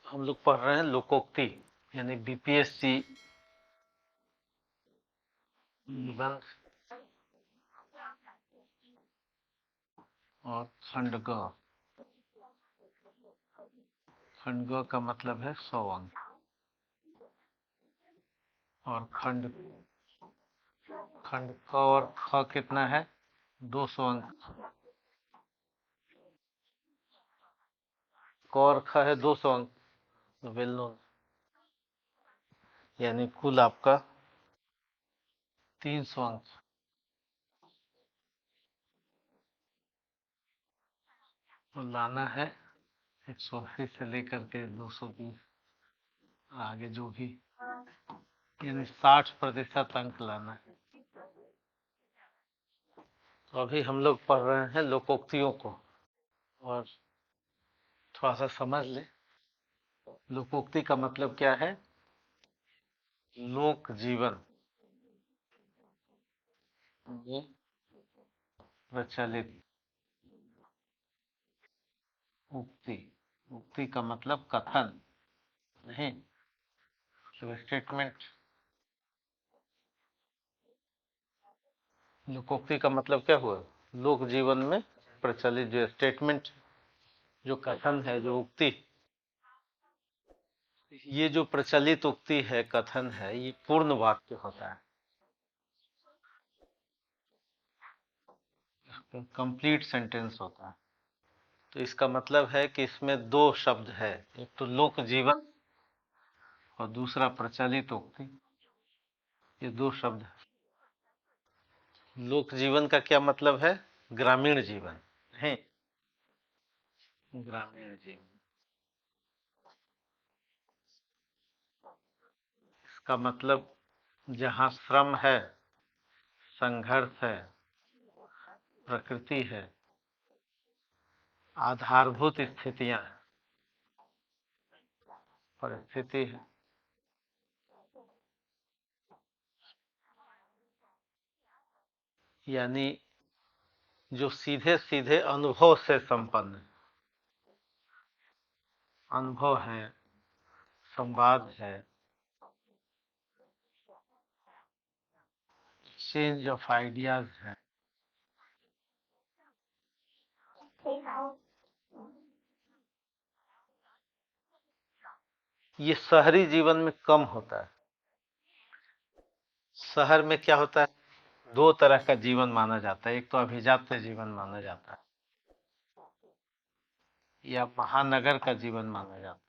हम लोग पढ़ रहे हैं लोकोक्ति यानी बीपीएससी निबंध और खंड ग। खंड ग का मतलब है 100 अंक और खंड ख और ख कितना है 200 अंक। क और ख है 200 अंक, वेल नोन। यानी कुल आपका 300 अंक तो लाना है। 180 से लेकर के 220 आगे जो भी, यानी 60% अंक लाना है। तो अभी हम लोग पढ़ रहे हैं लोकोक्तियों को और थोड़ा सा समझ ले। लोकोक्ति का मतलब क्या है? लोक जीवन में प्रचलित उक्ति। उक्ति का मतलब कथन नहीं, तो स्टेटमेंट। लोकोक्ति का मतलब क्या हुआ? लोक जीवन में प्रचलित जो स्टेटमेंट, जो कथन है, जो उक्ति। ये जो प्रचलित उक्ति है, कथन है, ये पूर्ण वाक्य होता है, कंप्लीट सेंटेंस होता है। तो इसका मतलब है कि इसमें दो शब्द है, एक तो लोक जीवन और दूसरा प्रचलित उक्ति। ये दो शब्द है। लोक जीवन का क्या मतलब है? ग्रामीण जीवन है, ग्रामीण जीवन। इसका मतलब जहाँ श्रम है, संघर्ष है, प्रकृति है, आधारभूत स्थितियां हैं, परिस्थिति है। यानी जो सीधे सीधे अनुभव से संपन्न, अनुभव है, संवाद है, चेंज ऑफ आइडियाज है। ये शहरी जीवन में कम होता है। शहर में क्या होता है? दो तरह का जीवन माना जाता है, एक तो अभिजात्य जीवन माना जाता है या महानगर का जीवन माना जाता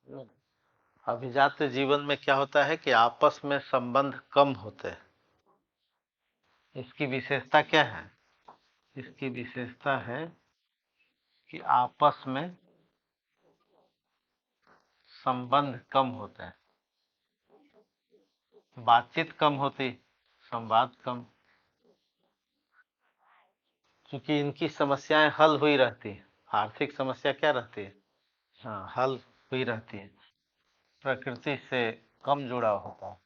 है। अभिजात्य जीवन में क्या होता है कि आपस में संबंध कम होते हैं। इसकी विशेषता क्या है? इसकी विशेषता है कि आपस में संबंध कम होते हैं, बातचीत कम होती, संवाद कम, क्योंकि इनकी समस्याएं हल हुई रहती है। आर्थिक समस्या क्या रहती है? हाँ, हल हुई रहती है। प्रकृति से कम जुड़ाव होता है।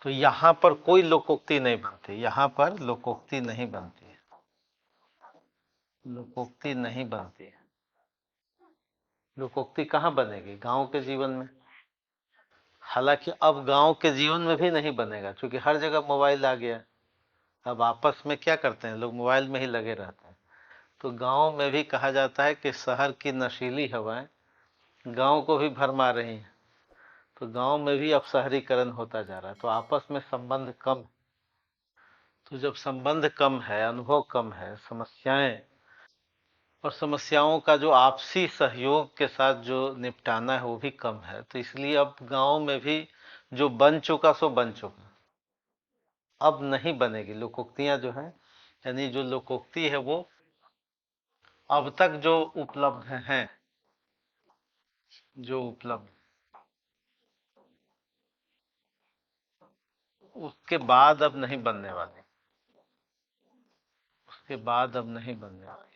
तो यहाँ पर कोई लोकोक्ति नहीं बनती, यहाँ पर लोकोक्ति नहीं बनती है, लोकोक्ति नहीं बनती है। लोकोक्ति कहाँ बनेगी? गांव के जीवन में। हालांकि अब गांव के जीवन में भी नहीं बनेगा, क्योंकि हर जगह मोबाइल आ गया। अब आपस में क्या करते हैं लोग? मोबाइल में ही लगे रहते हैं। तो गांव में भी कहा जाता है कि शहर की नशीली हवाएं गांव को भी भरमा रही हैं। तो गांव में भी अब शहरीकरण होता जा रहा है, तो आपस में संबंध कम। तो जब संबंध कम है, अनुभव कम है, समस्याएं और समस्याओं का जो आपसी सहयोग के साथ जो निपटाना है वो भी कम है, तो इसलिए अब गांव में भी जो बन चुका सो बन चुका, अब नहीं बनेगी। लोकोक्तियां जो हैं, यानी जो लोकोक्ति है वो अब तक जो उपलब्ध हैं, जो उपलब्ध, उसके बाद अब नहीं बनने वाली, उसके बाद अब नहीं बनने वाली।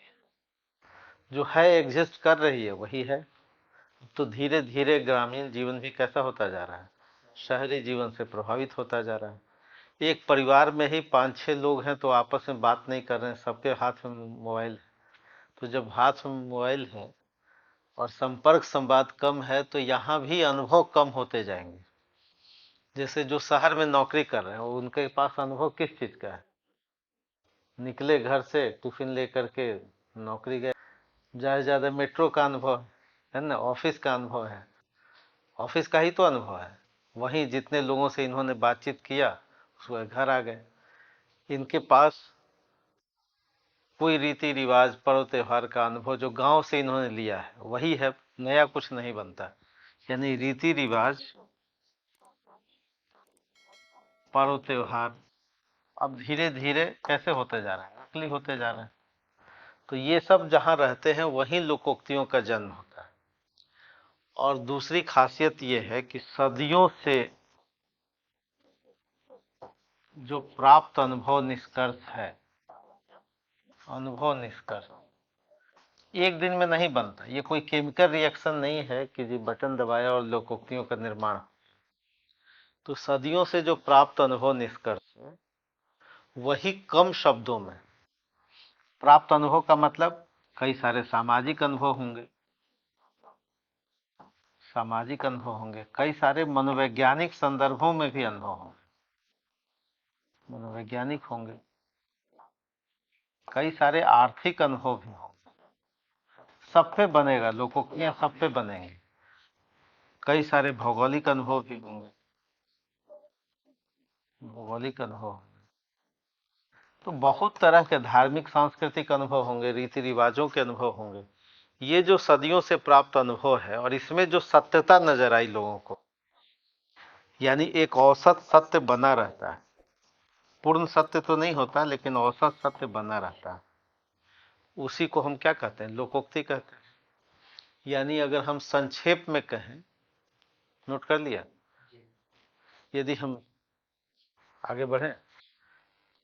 जो है एग्जिस्ट कर रही है वही है। तो धीरे धीरे ग्रामीण जीवन भी कैसा होता जा रहा है? शहरी जीवन से प्रभावित होता जा रहा है। एक परिवार में ही 5-6 लोग हैं तो आपस में बात नहीं कर रहे हैं, सबके हाथ में मोबाइल है। तो जब हाथ में मोबाइल है और संपर्क संवाद कम है तो यहाँ भी अनुभव कम होते जाएंगे। जैसे जो शहर में नौकरी कर रहे हैं उनके पास अनुभव किस चीज का है? निकले घर से टिफिन लेकर के नौकरी गए। ज्यादा से ज्यादा मेट्रो का अनुभव है ना, ऑफिस का अनुभव है, ऑफिस का ही तो अनुभव है। वहीं जितने लोगों से इन्होंने बातचीत किया उसके बाद घर आ गए। इनके पास कोई रीति रिवाज पर्व त्योहार का अनुभव जो गांव से इन्होंने लिया है वही है, नया कुछ नहीं बनता। यानी रीति रिवाज, पर्व त्योहार अब धीरे धीरे कैसे होते जा रहा है, नकली होते जा रहे हैं। तो ये सब जहां रहते हैं वहीं लोकोक्तियों का जन्म होता है। और दूसरी खासियत ये है कि सदियों से जो प्राप्त अनुभव निष्कर्ष है, अनुभव निष्कर्ष एक दिन में नहीं बनता। ये कोई केमिकल रिएक्शन नहीं है कि जी बटन दबाया और लोकोक्तियों का निर्माण। तो सदियों से जो प्राप्त अनुभव निष्कर्ष है वही कम शब्दों में, प्राप्त अनुभव का मतलब कई सारे सामाजिक अनुभव होंगे, सामाजिक अनुभव होंगे, कई सारे मनोवैज्ञानिक संदर्भों में भी अनुभव होंगे, मनोवैज्ञानिक होंगे, कई सारे आर्थिक अनुभव भी होंगे। सब पे बनेगा, लोकोक्तियां सब पे बनेंगी। कई सारे भौगोलिक अनुभव भी होंगे, भौगोलिक अनुभव, तो बहुत तरह के धार्मिक सांस्कृतिक अनुभव होंगे, रीति रिवाजों के अनुभव होंगे। ये जो सदियों से प्राप्त अनुभव है और इसमें जो सत्यता नजर आई लोगों को, यानी एक औसत सत्य बना रहता है। पूर्ण सत्य तो नहीं होता लेकिन औसत सत्य बना रहता है। उसी को हम क्या कहते हैं? लोकोक्ति कहते हैं। यानी अगर हम संक्षेप में कहें, नोट कर लिया, यदि हम आगे बढ़े,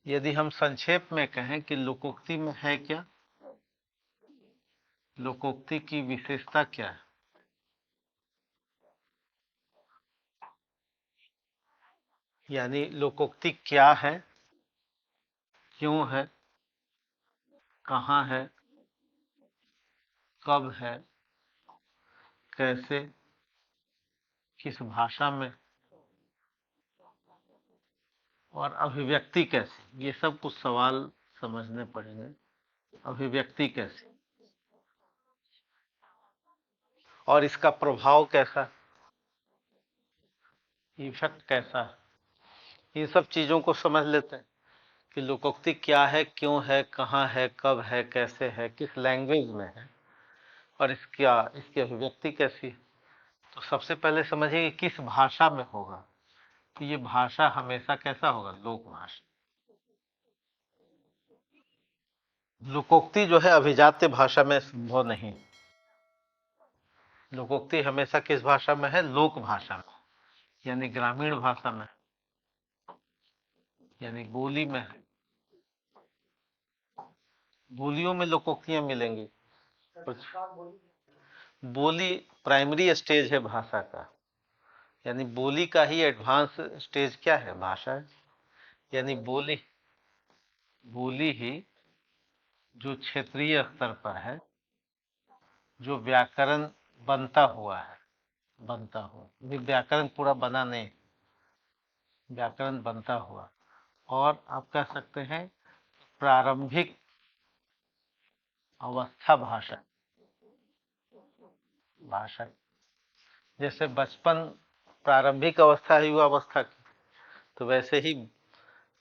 यदि हम संक्षेप में कहें कि लोकोक्ति में है क्या, लोकोक्ति की विशेषता क्या है, यानी लोकोक्ति क्या है, क्यों है, कहाँ है, कब है, कैसे, किस भाषा में, और अभिव्यक्ति कैसी, ये सब कुछ सवाल समझने पड़ेंगे। अभिव्यक्ति कैसी और इसका प्रभाव कैसा, इफेक्ट कैसा है, इन सब चीजों को समझ लेते हैं कि लोकोक्ति क्या है, क्यों है, कहाँ है, कब है, कैसे है, किस लैंग्वेज में है, और इसकी अभिव्यक्ति कैसी है। तो सबसे पहले समझिए कि किस भाषा में होगा। तो ये भाषा हमेशा कैसा होगा? लोक भाषा। लोकोक्ति जो है अभिजात्य भाषा में संभव नहीं। लोकोक्ति हमेशा किस भाषा में है? लोक भाषा में, यानी ग्रामीण भाषा में, यानी बोली में है। बोलियों में लोकोक्तियां मिलेंगी। बोली प्राइमरी स्टेज है भाषा का, यानी बोली का ही एडवांस स्टेज क्या है? भाषा है। यानी बोली, बोली ही जो क्षेत्रीय स्तर पर है, जो व्याकरण बनता हुआ है, बनता हुआ अभी व्याकरण पूरा बना नहीं, व्याकरण बनता हुआ, और आप कह सकते हैं प्रारंभिक अवस्था भाषा, भाषा जैसे बचपन प्रारंभिक अवस्था है युवा अवस्था की, तो वैसे ही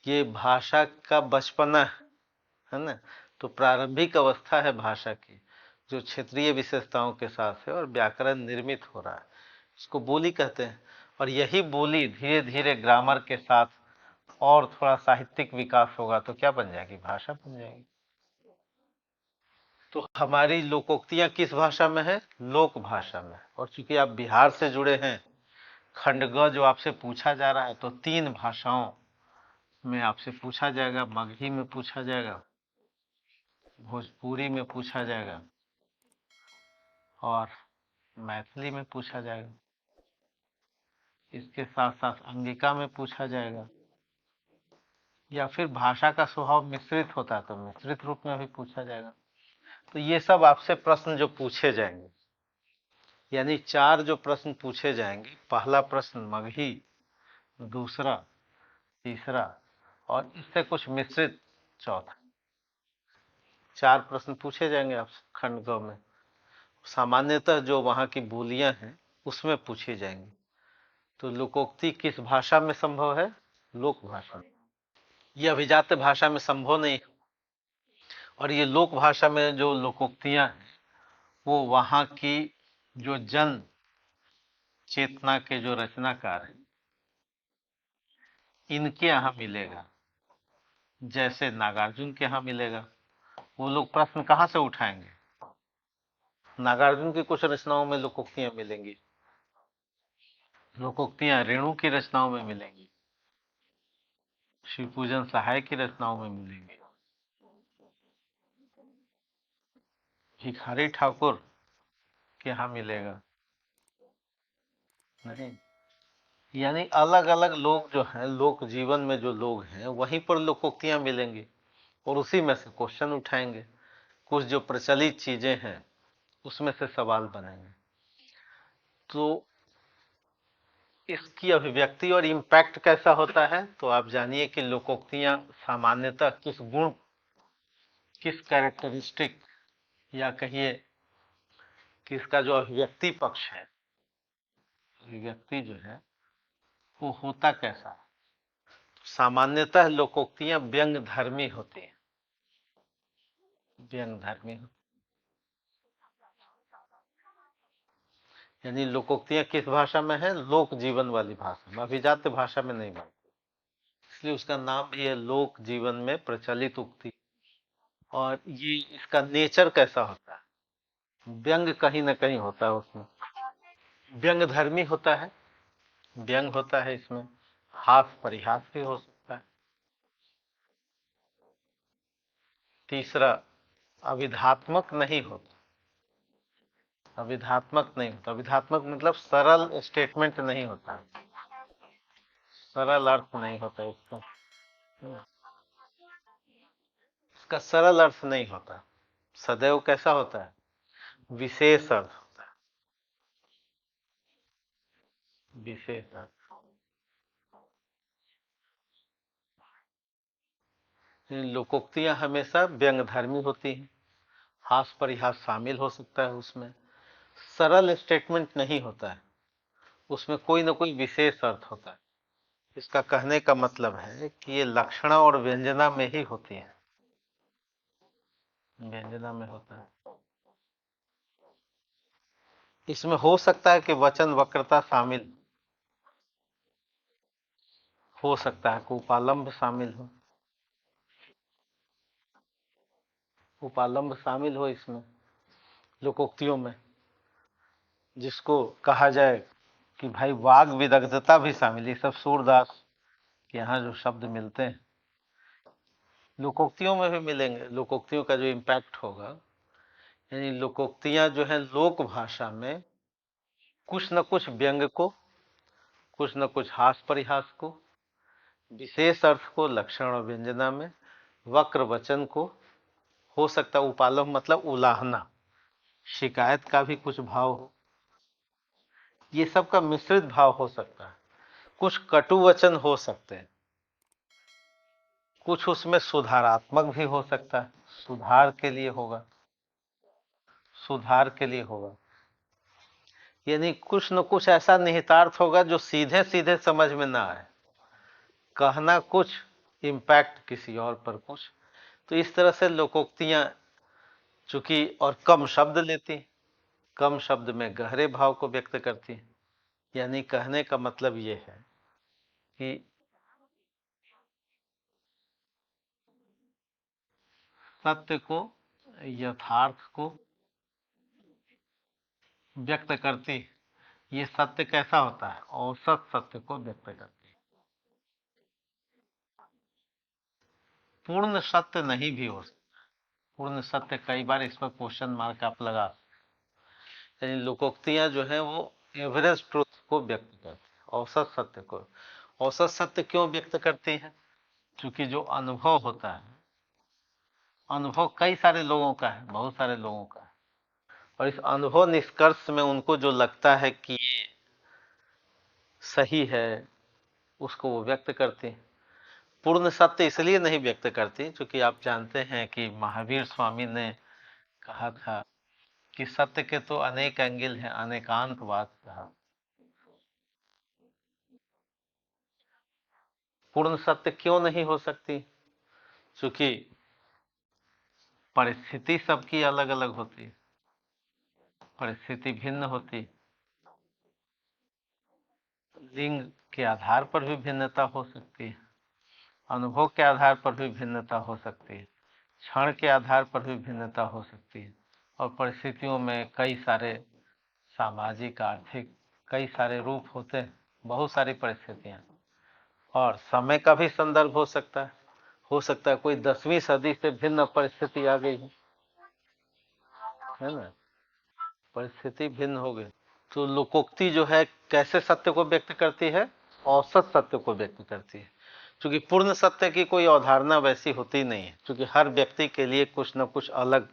ये भाषा का बचपना है ना। तो प्रारंभिक अवस्था है भाषा की जो क्षेत्रीय विशेषताओं के साथ है और व्याकरण निर्मित हो रहा है, इसको बोली कहते हैं। और यही बोली धीरे धीरे ग्रामर के साथ और थोड़ा साहित्यिक विकास होगा तो क्या बन जाएगी? भाषा बन जाएगी। तो हमारी लोकोक्तियां किस भाषा में है? लोक भाषा में। और चूंकि आप बिहार से जुड़े हैं, खंडग जो आपसे पूछा जा रहा है तो 3 भाषाओं में आपसे पूछा जाएगा। मगही में पूछा जाएगा, भोजपुरी में पूछा जाएगा, और मैथिली में पूछा जाएगा। इसके साथ साथ अंगिका में पूछा जाएगा, या फिर भाषा का स्वभाव मिश्रित होता है तो मिश्रित रूप में भी पूछा जाएगा। तो ये सब आपसे प्रश्न जो पूछे जाएंगे, यानी 4 जो प्रश्न पूछे जाएंगे, पहला प्रश्न मगही, दूसरा, तीसरा और इससे कुछ मिश्रित चौथा, 4 प्रश्न पूछे जाएंगे आपसे खंड ग में। सामान्यतः जो वहां की बोलियां हैं उसमें पूछी जाएंगी। तो लोकोक्ति किस भाषा में संभव है? लोक भाषा में। यह अभिजात्य भाषा में संभव नहीं। और ये लोक भाषा में जो लोकोक्तियां हैं वो वहां की जो जन चेतना के जो रचनाकार हैं इनके यहाँ मिलेगा। जैसे नागार्जुन के यहाँ मिलेगा। वो लोग प्रश्न कहाँ से उठाएंगे? नागार्जुन की कुछ रचनाओं में लोकोक्तियां मिलेंगी। लोकोक्तियां रेणु की रचनाओं में मिलेंगी, शिवपूजन सहाय की रचनाओं में मिलेंगी, भिखारी ठाकुर के यहाँ मिलेगा नहीं। यानी अलग अलग लोग जो हैं, लोक जीवन में जो लोग हैं वहीं पर लोकोक्तियां मिलेंगी और उसी में से क्वेश्चन उठाएंगे। कुछ जो प्रचलित चीजें हैं उसमें से सवाल बनेंगे। तो इसकी अभिव्यक्ति और इम्पैक्ट कैसा होता है? तो आप जानिए कि लोकोक्तियां सामान्यतः किस गुण, किस कैरेक्टरिस्टिक या कहिए कि इसका जो अभिव्यक्ति पक्ष है, अभिव्यक्ति जो है वो होता कैसा है? सामान्यतः लोकोक्तियां व्यंग धर्मी होती हैं। व्यंग धर्मी, यानी लोकोक्तियां किस भाषा में है? लोक जीवन वाली भाषा में, अभिजात्य भाषा में नहीं बनती। इसलिए उसका नाम भी है लोक जीवन में प्रचलित उक्ति। और ये इसका नेचर कैसा होता है? व्यंग कहीं ना कहीं होता है उसमें। व्यंग धर्मी होता है, व्यंग होता है इसमें, हास परिहास भी हो सकता है। तीसरा, अविधात्मक नहीं होता। अविधात्मक नहीं होता, अविधात्मक मतलब सरल स्टेटमेंट नहीं होता, सरल अर्थ नहीं होता इसका। इसका सरल अर्थ नहीं होता। सदैव कैसा होता है? विशेष अर्थ होता है, विशेष अर्थ। लोकोक्तियां हमेशा व्यंग्यधर्मी होती हैं, हास परिहास शामिल हो सकता है उसमें, सरल स्टेटमेंट नहीं होता है, उसमें कोई ना कोई विशेष अर्थ होता है। इसका कहने का मतलब है कि ये लक्षणा और व्यंजना में ही होती है, व्यंजना में होता है। इसमें हो सकता है कि वचन वक्रता शामिल हो सकता है, कि उपालंब शामिल हो, उपालंब शामिल हो इसमें लोकोक्तियों में, जिसको कहा जाए कि भाई वाग विदग्धता भी शामिल। ये सब सूरदास के यहाँ जो शब्द मिलते हैं लोकोक्तियों में भी मिलेंगे। लोकोक्तियों का जो इम्पैक्ट होगा, यानी लोकोक्तियां जो है लोक भाषा में कुछ न कुछ व्यंग को, कुछ न कुछ हास परिहास को, विशेष अर्थ को लक्षण और व्यंजना में, वक्र वचन को, हो सकता है उपालव मतलब उलाहना, शिकायत का भी कुछ भाव हो, ये सब का मिश्रित भाव हो सकता है। कुछ कटु वचन हो सकते हैं, कुछ उसमें सुधारात्मक भी हो सकता है, सुधार के लिए होगा, सुधार के लिए होगा। यानी कुछ न कुछ ऐसा निहितार्थ होगा जो सीधे सीधे समझ में ना आए, कहना कुछ, इम्पैक्ट किसी और पर कुछ। तो इस तरह से लोकोक्तियां चूंकि और कम शब्द लेती, कम शब्द में गहरे भाव को व्यक्त करती है। यानी कहने का मतलब ये है कि सत्य को, यथार्थ को व्यक्त करती। ये सत्य कैसा होता है? औसत सत्य को व्यक्त करती है। पूर्ण सत्य नहीं भी हो सकता। पूर्ण सत्य, कई बार इस पर क्वेश्चन मार्क आप लगा। यानी लोकोक्तियां जो है वो एवरेज ट्रुथ को व्यक्त करती है, औसत सत्य को। औसत सत्य क्यों व्यक्त करती है? क्योंकि जो अनुभव होता है, अनुभव कई सारे लोगों का है, बहुत सारे लोगों का है, और इस अनुभव निष्कर्ष में उनको जो लगता है कि ये सही है, उसको वो व्यक्त करते हैं। पूर्ण सत्य इसलिए नहीं व्यक्त करती क्योंकि आप जानते हैं कि महावीर स्वामी ने कहा था कि सत्य के तो अनेक एंगल हैं, अनेकांतवाद कहा। पूर्ण सत्य क्यों नहीं हो सकती? क्योंकि परिस्थिति सबकी अलग अलग होती है, परिस्थिति भिन्न होती है, लिंग के आधार पर भी भिन्नता हो सकती है, अनुभव के आधार पर भी भिन्नता हो सकती है, क्षण के आधार पर भी भिन्नता हो सकती है, और परिस्थितियों में कई सारे सामाजिक आर्थिक कई सारे रूप होते हैं, बहुत सारी परिस्थितियां, और समय का भी संदर्भ हो सकता है कोई 10वीं सदी से भिन्न परिस्थिति आ गई है ना, परिस्थिति भिन्न हो गई। तो लोकोक्ति जो है कैसे सत्य को व्यक्त करती है? औसत सत्य को व्यक्त करती है, क्योंकि पूर्ण सत्य की कोई अवधारणा वैसी होती नहीं है, क्योंकि हर व्यक्ति के लिए कुछ न कुछ अलग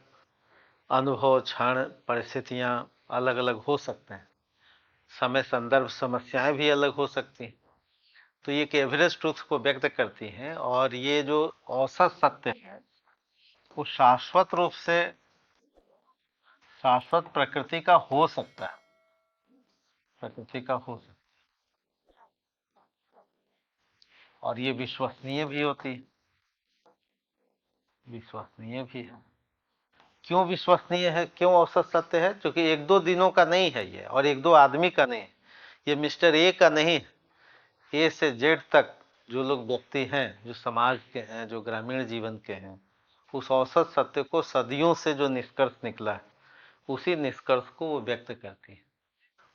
अनुभव, क्षण, परिस्थितियां अलग अलग हो सकते हैं, समय संदर्भ समस्याएं भी अलग हो सकती हैं। तो ये एक एवरेज ट्रूथ को व्यक्त करती हैं, और ये जो औसत सत्य है वो शाश्वत रूप से शाश्वत प्रकृति का हो सकता है, प्रकृति का हो सकता है, और ये विश्वसनीय भी होती है, विश्वसनीय भी है। क्यों विश्वसनीय है, क्यों औसत सत्य है? क्योंकि एक दो दिनों का नहीं है ये, और एक दो आदमी का नहीं है, ये मिस्टर ए का नहीं, ए से जेड तक जो लोग व्यक्ति हैं, जो समाज के हैं, जो ग्रामीण जीवन के हैं, उस औसत सत्य को सदियों से जो निष्कर्ष निकला है, उसी निष्कर्ष को वो व्यक्त करती है,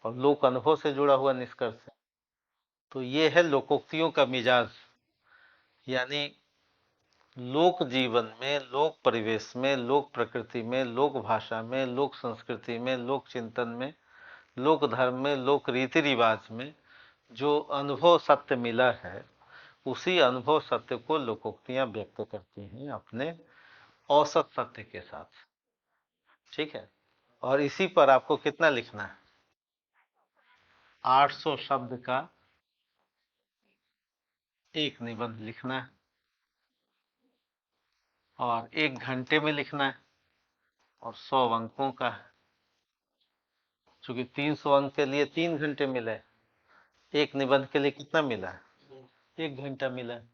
और लोक अनुभव से जुड़ा हुआ निष्कर्ष है। तो ये है लोकोक्तियों का मिजाज, यानी लोक जीवन में, लोक परिवेश में, लोक प्रकृति में, लोक भाषा में, लोक संस्कृति में, लोक चिंतन में, लोक धर्म में, लोक रीति रिवाज में जो अनुभव सत्य मिला है, उसी अनुभव सत्य को लोकोक्तियां व्यक्त करती हैं अपने औसत सत्य के साथ। ठीक है, और इसी पर आपको कितना लिखना है? 800 शब्द का एक निबंध लिखना है, और 1 घंटे में लिखना है, और 100 अंकों का है। चूंकि 300 अंक के लिए 3 घंटे मिले, एक निबंध के लिए कितना मिला है? 1 घंटा मिला है,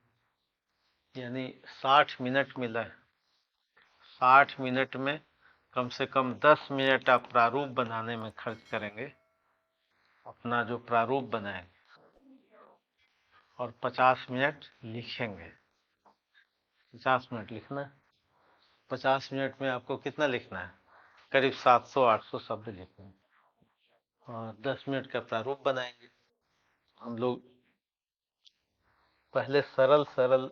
यानी 60 मिनट मिला है। 60 मिनट में कम से कम 10 मिनट आप प्रारूप बनाने में खर्च करेंगे, अपना जो प्रारूप बनाएंगे, और 50 मिनट लिखेंगे। 50 मिनट लिखना है, 50 मिनट में आपको कितना लिखना है? करीब 700-800 शब्द लिखना है, और 10 मिनट का प्रारूप बनाएंगे। हम लोग पहले सरल सरल,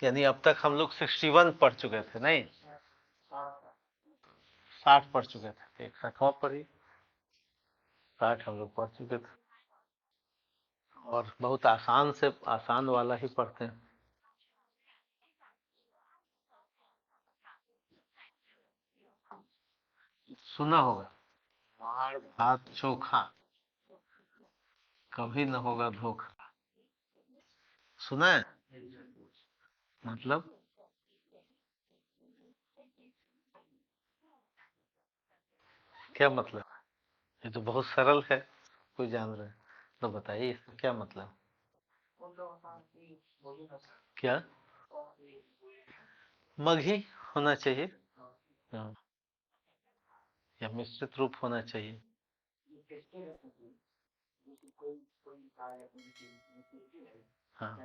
यानी अब तक हम लोग 61 पढ़ चुके थे, नहीं 60 पढ़ चुके थे, एक 60वां पढ़ी, 60 हम लोग पढ़ चुके थे, और बहुत आसान से आसान वाला ही पढ़ते हैं। सुना होगा, मार भात चोखा कभी न होगा धोखा। सुना है? मतलब क्या मतलब? ये तो बहुत सरल है, कोई जान रहा है तो बताइए इसका क्या मतलब? क्या? मग ही होना चाहिए, हाँ, या मिश्रित रूप होना चाहिए। हाँ,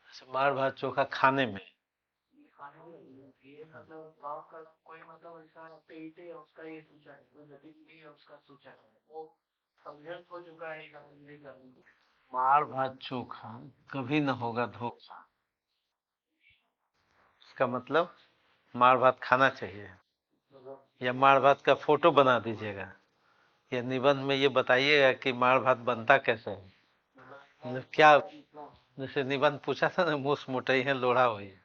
अच्छा, मार भात चोखा खाने में। मार भात चोखा कभी न होगा धोखा, इसका मतलब मार भात खाना चाहिए, या मार भात का फोटो बना दीजिएगा, ये निबंध में ये बताइएगा कि माड़ भात बनता कैसे है, मतलब क्या। जैसे निबंध पूछा था ना, मूस मुटई है लोढ़ा हुई है,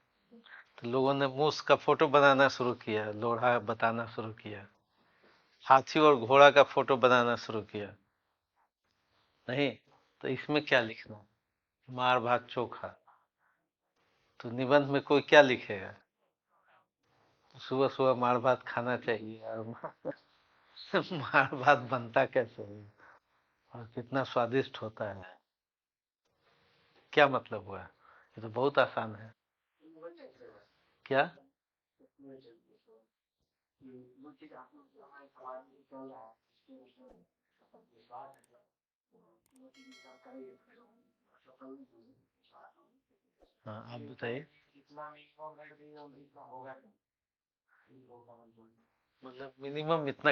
तो लोगों ने मूस का फोटो बनाना शुरू किया, लोढ़ा बताना शुरू किया, हाथी और घोड़ा का फोटो बनाना शुरू किया। नहीं, तो इसमें क्या लिखना, मार भात चोखा, तो निबंध में कोई क्या लिखेगा, सुबह सुबह मार भात खाना चाहिए, और मार भात बनता कैसे है और कितना स्वादिष्ट होता है, क्या मतलब हुआ। ये तो बहुत आसान है। क्या। हाँ, आप बताइए। मतलब मिनिमम इतना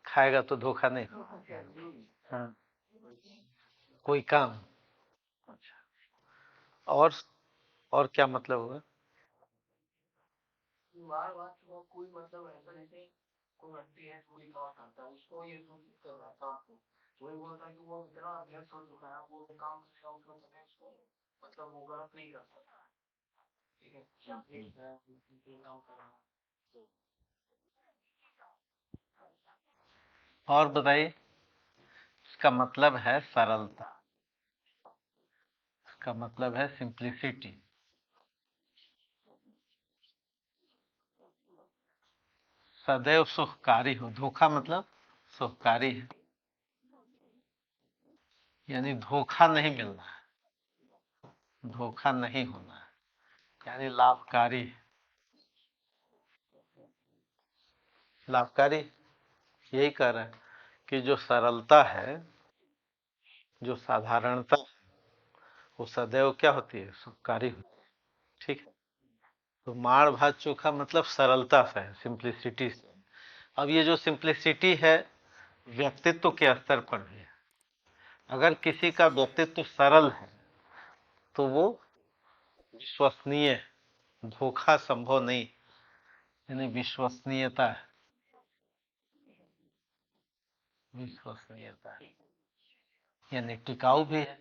खाएगा तो धोखा नहीं होगा। हाँ, कोई काम। अच्छा, और और क्या मतलब हुआ। और बताइए। इसका मतलब है सरलता, इसका मतलब है सिंप्लिसिटी। सदैव सुखकारी हो, धोखा मतलब सुखकारी है, यानी धोखा नहीं मिलना है, धोखा नहीं होना है, यानी लाभकारी। लाभकारी यही कह रहा है कि जो सरलता है, जो साधारणता, वो सदैव क्या होती है, सुखकारी होती है। ठीक है। तो माड़ भात चोखा मतलब सरलता से है, सिंप्लिसिटी से। अब ये जो सिंप्लिसिटी है, व्यक्तित्व के स्तर पर भी है। अगर किसी का व्यक्तित्व सरल है तो वो विश्वसनीय है, धोखा संभव नहीं, यानी विश्वसनीयता है, विश्वसनीयता है, यानी टिकाऊ भी है,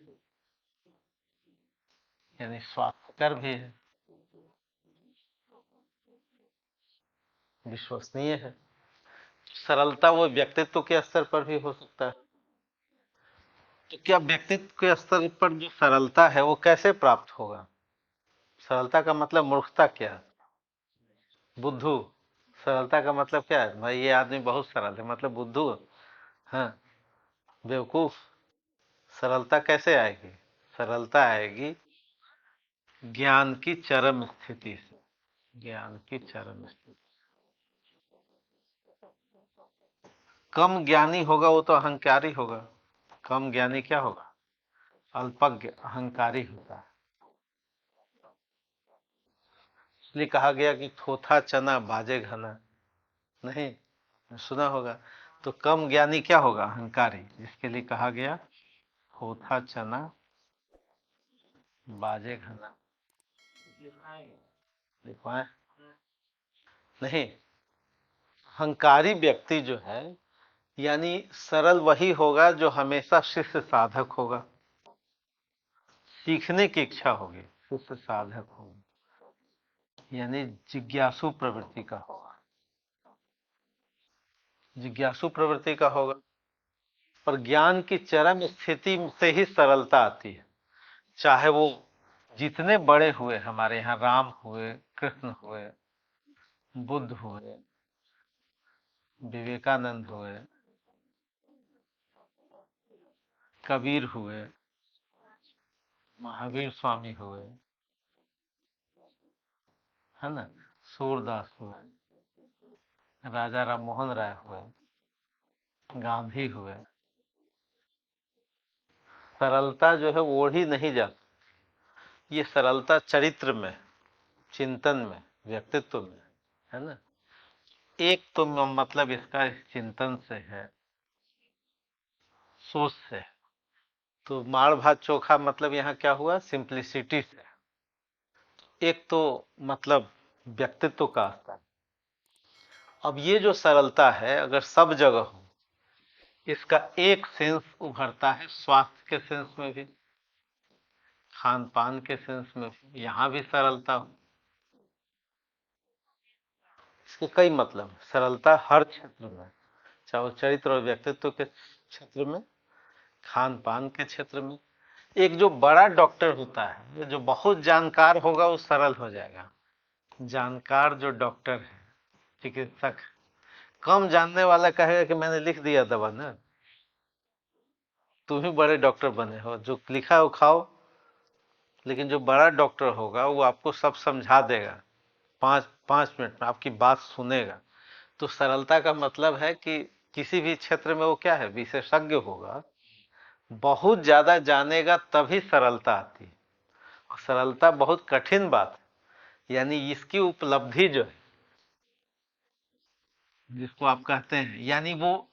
यानी स्वास्थ्यकर भी है, विश्वसनीय है। सरलता वो व्यक्तित्व के स्तर पर भी हो सकता है। तो क्या व्यक्तित्व के स्तर पर जो सरलता है वो कैसे प्राप्त होगा। सरलता का मतलब मूर्खता क्या है, बुद्धू। सरलता का मतलब क्या है, भाई ये आदमी बहुत सरल है, मतलब बुद्धू। हाँ, बेवकूफ। सरलता कैसे आएगी, सरलता आएगी ज्ञान की चरम स्थिति से, ज्ञान की चरम स्थिति। कम ज्ञानी होगा वो तो अहंकारी होगा, कम ज्ञानी क्या होगा, अल्पज्ञ अहंकारी होता है। इसलिए कहा गया कि थोथा चना बाजे घना, नहीं सुना होगा। तो कम ज्ञानी क्या होगा, अहंकारी, जिसके लिए कहा गया थोथा चना बाजे घना। लिखवाए। नहीं, अहंकारी व्यक्ति जो है, यानी सरल वही होगा जो हमेशा शिष्य साधक होगा, सीखने की इच्छा होगी, शिष्य साधक होगा, यानी जिज्ञासु प्रवृत्ति का होगा, जिज्ञासु प्रवृत्ति का होगा। पर ज्ञान की चरम स्थिति से ही सरलता आती है। चाहे वो जितने बड़े हुए, हमारे यहाँ राम हुए, कृष्ण हुए, बुद्ध हुए, विवेकानंद हुए, कबीर हुए, महावीर स्वामी हुए, है ना, सूरदास हुए, राजा राम मोहन राय हुए, गांधी हुए। सरलता जो है वो ही नहीं जाती, ये सरलता चरित्र में, चिंतन में, व्यक्तित्व में, है ना। एक तो मतलब इसका इस चिंतन से है, सोच से है। तो माड़ भात चोखा मतलब यहाँ क्या हुआ, सिंप्लिसिटी से। एक तो मतलब व्यक्तित्व का स्तर। अब ये जो सरलता है अगर सब जगह हो, इसका एक सेंस उभरता है स्वास्थ्य के सेंस में भी, खान पान के सेंस में भी, यहाँ भी सरलता हो। इसके कई मतलब, सरलता हर क्षेत्र में, चाहे वो चरित्र और व्यक्तित्व के क्षेत्र में, खान पान के क्षेत्र में। एक जो बड़ा डॉक्टर होता है, जो बहुत जानकार होगा, वो सरल हो जाएगा। जानकार जो डॉक्टर है, चिकित्सक, कम जानने वाला कहेगा कि मैंने लिख दिया दवा ना, तुम ही बड़े डॉक्टर बने हो, जो लिखा है वो खाओ। लेकिन जो बड़ा डॉक्टर होगा वो आपको सब समझा देगा, पाँच पाँच मिनट में आपकी बात सुनेगा। तो सरलता का मतलब है कि किसी भी क्षेत्र में वो क्या है, विशेषज्ञ होगा, बहुत ज्यादा जानेगा, तभी सरलता आती है। और सरलता बहुत कठिन बात है, यानी इसकी उपलब्धि जो है, जिसको आप कहते हैं, यानी वो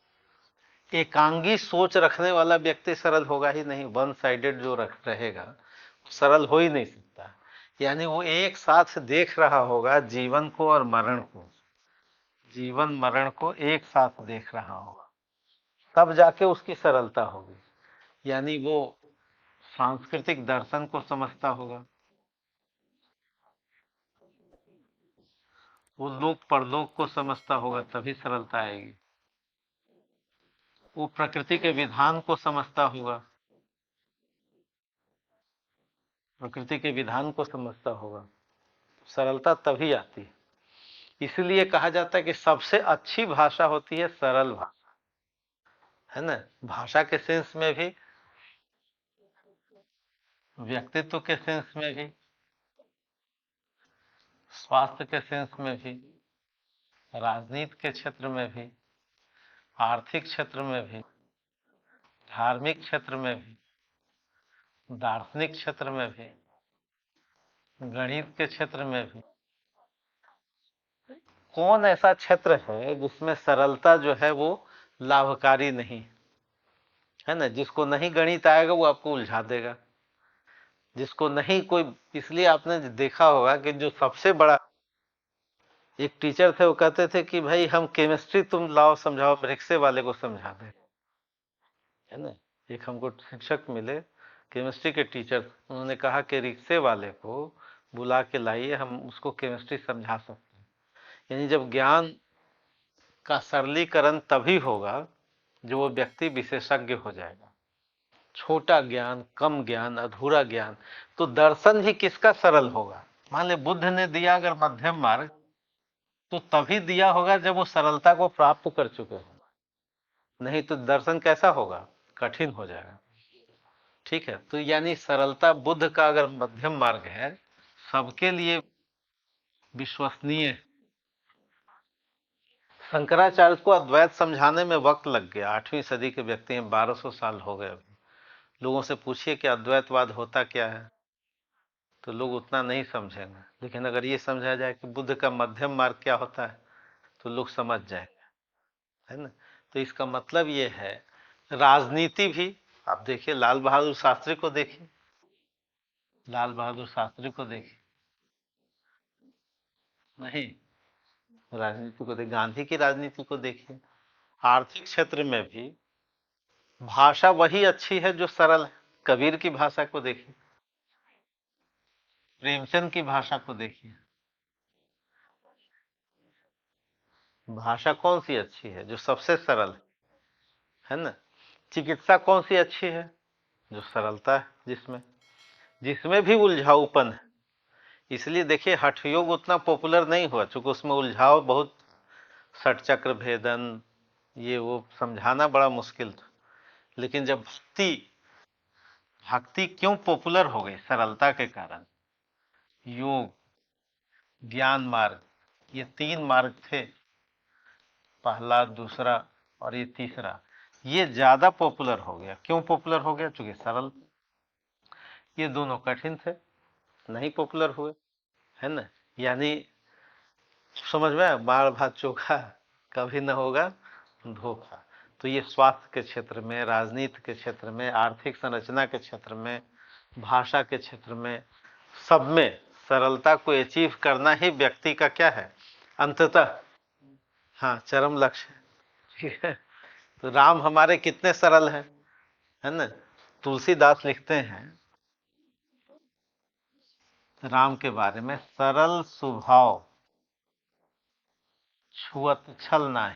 एकांगी सोच रखने वाला व्यक्ति सरल होगा ही नहीं। वन साइडेड जो रहेगा सरल हो ही नहीं सकता। यानी वो एक साथ देख रहा होगा जीवन को और मरण को, जीवन मरण को एक साथ देख रहा होगा, तब जाके उसकी सरलता होगी। यानी वो सांस्कृतिक दर्शन को समझता होगा, वो लोक परलोक को समझता होगा, तभी सरलता आएगी। वो प्रकृति के विधान को समझता होगा, प्रकृति के विधान को समझता होगा, सरलता तभी आती है। इसलिए कहा जाता है कि सबसे अच्छी भाषा होती है सरल भाषा, है ना। भाषा के सेंस में भी, व्यक्तित्व के सेंस में भी, स्वास्थ्य के सेंस में भी, राजनीति के क्षेत्र में भी, आर्थिक क्षेत्र में भी, धार्मिक क्षेत्र में भी, दार्शनिक क्षेत्र में भी, गणित के क्षेत्र में भी। कौन ऐसा क्षेत्र है जिसमें सरलता जो है वो लाभकारी नहीं, है ना। जिसको नहीं गणित आएगा वो आपको उलझा देगा, जिसको नहीं कोई, इसलिए आपने देखा होगा कि जो सबसे बड़ा, एक टीचर थे, वो कहते थे कि भाई हम केमिस्ट्री तुम लाओ समझाओ, रिक्शे वाले को समझा दे, है ना। एक हमको शिक्षक मिले, केमिस्ट्री के टीचर, उन्होंने कहा कि रिक्शे वाले को बुला के लाइए, हम उसको केमिस्ट्री समझा सकते हैं। यानी जब ज्ञान का सरलीकरण तभी होगा जो वो व्यक्ति विशेषज्ञ हो जाएगा। छोटा ज्ञान, कम ज्ञान, अधूरा ज्ञान, तो दर्शन ही किसका सरल होगा। मान ले बुद्ध ने दिया अगर मध्यम मार्ग, तो तभी दिया होगा जब वो सरलता को प्राप्त कर चुके हो, नहीं तो दर्शन कैसा होगा, कठिन हो जाएगा। ठीक है, तो यानी सरलता बुद्ध का अगर मध्यम मार्ग है, सबके लिए विश्वसनीय। शंकराचार्य को अद्वैत समझाने में वक्त लग गया, 8वीं सदी के व्यक्ति हैं, 1200 साल हो गए। लोगों से पूछिए कि अद्वैतवाद होता क्या है, तो लोग उतना नहीं समझेंगे। लेकिन अगर ये समझा जाए कि बुद्ध का मध्यम मार्ग क्या होता है, तो लोग समझ जाएंगे, है ना। तो इसका मतलब ये है, राजनीति भी आप देखिए, लाल बहादुर शास्त्री को देखिए, लाल बहादुर शास्त्री को देखिए, नहीं, राजनीति को देखिए, गांधी की राजनीति को देखिए। आर्थिक क्षेत्र में भी भाषा वही अच्छी है जो सरल है। कबीर की भाषा को देखिए, प्रेमचंद की भाषा को देखिए, भाषा कौन सी अच्छी है, जो सबसे सरल है ना। चिकित्सा कौन सी अच्छी है, जो सरलता है, जिसमें जिसमें भी उलझाऊपन है। इसलिए देखिए हठ योग उतना पॉपुलर नहीं हुआ, चूंकि उसमें उलझाव बहुत, षट चक्र भेदन, ये वो समझाना बड़ा मुश्किल था। लेकिन जब भक्ति, भक्ति क्यों पॉपुलर हो गई, सरलता के कारण। योग, ज्ञान मार्ग, ये तीन मार्ग थे, पहला, दूसरा और ये तीसरा, ये ज्यादा पॉपुलर हो गया। क्यों पॉपुलर हो गया, चूंकि सरल। ये दोनों कठिन थे, नहीं पॉपुलर हुए, है ना। यानी समझ में, बाल भात चोखा कभी न होगा धोखा। तो ये स्वास्थ्य के क्षेत्र में, राजनीति के क्षेत्र में, आर्थिक संरचना के क्षेत्र में, भाषा के क्षेत्र में, सब में सरलता को अचीव करना ही व्यक्ति का क्या है, अंततः, हाँ, चरम लक्ष्य है। ठीक है, तो राम हमारे कितने सरल हैं, है ना। तुलसीदास लिखते हैं राम के बारे में, सरल स्वभाव छुअत छल नाही।